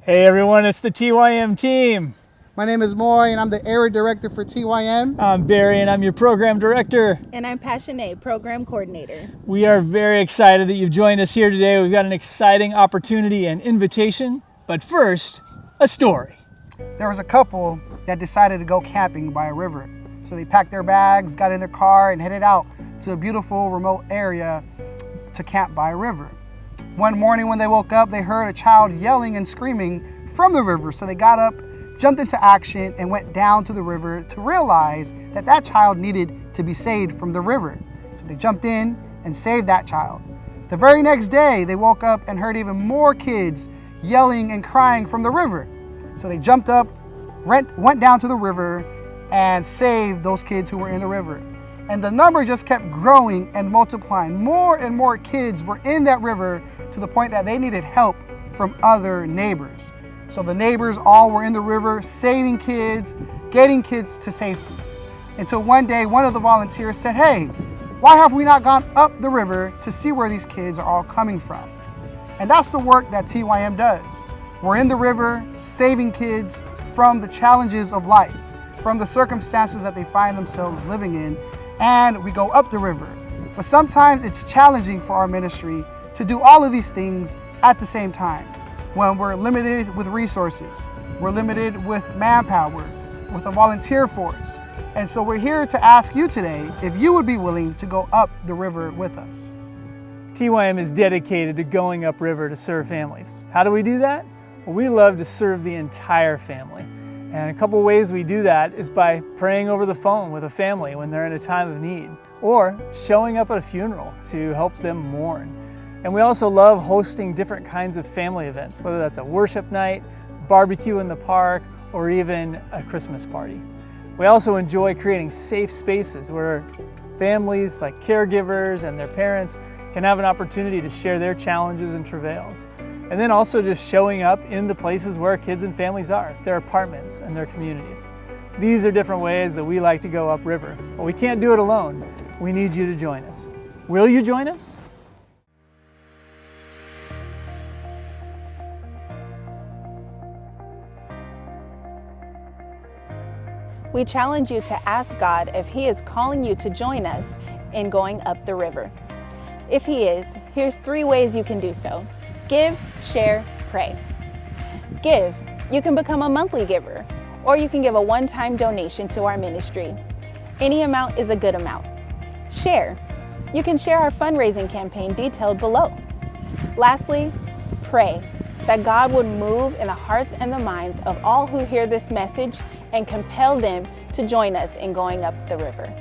Hey everyone, it's the TYM team. My name is Moy and I'm the area director for TYM. I'm Barry and I'm your program director. And I'm Passionate, program coordinator. We are very excited that you've joined us here today. We've got an exciting opportunity and invitation, but first, a story. There was a couple that decided to go camping by a river. So they packed their bags, got in their car and headed out to a beautiful remote area to camp by a river. One morning when they woke up, they heard a child yelling and screaming from the river. So they got up, jumped into action and went down to the river to realize that that child needed to be saved from the river. So they jumped in and saved that child. The very next day, they woke up and heard even more kids yelling and crying from the river. So they jumped up, went down to the river and saved those kids who were in the river. And the number just kept growing and multiplying. More and more kids were in that river to the point that they needed help from other neighbors. So the neighbors all were in the river, saving kids, getting kids to safety. Until one day, one of the volunteers said, "Hey, why have we not gone up the river to see where these kids are all coming from?" And that's the work that TYM does. We're in the river, saving kids from the challenges of life, from the circumstances that they find themselves living in, and we go up the river. But sometimes it's challenging for our ministry to do all of these things at the same time. When we're limited with resources, we're limited with manpower, with a volunteer force. And so we're here to ask you today if you would be willing to go up the river with us. TYM is dedicated to going upriver to serve families. How do we do that? Well, we love to serve the entire family. And a couple ways we do that is by praying over the phone with a family when they're in a time of need, or showing up at a funeral to help them mourn. And we also love hosting different kinds of family events, whether that's a worship night, barbecue in the park, or even a Christmas party. We also enjoy creating safe spaces where families like caregivers and their parents can have an opportunity to share their challenges and travails. And then also just showing up in the places where kids and families are, their apartments and their communities. These are different ways that we like to go upriver, but we can't do it alone. We need you to join us. Will you join us? We challenge you to ask God if He is calling you to join us in going up the river. If He is, here's 3 ways you can do so. Give, share, pray. Give. You can become a monthly giver, or you can give a one-time donation to our ministry. Any amount is a good amount. Share. You can share our fundraising campaign detailed below. Lastly, pray that God would move in the hearts and the minds of all who hear this message and compel them to join us in going up the river.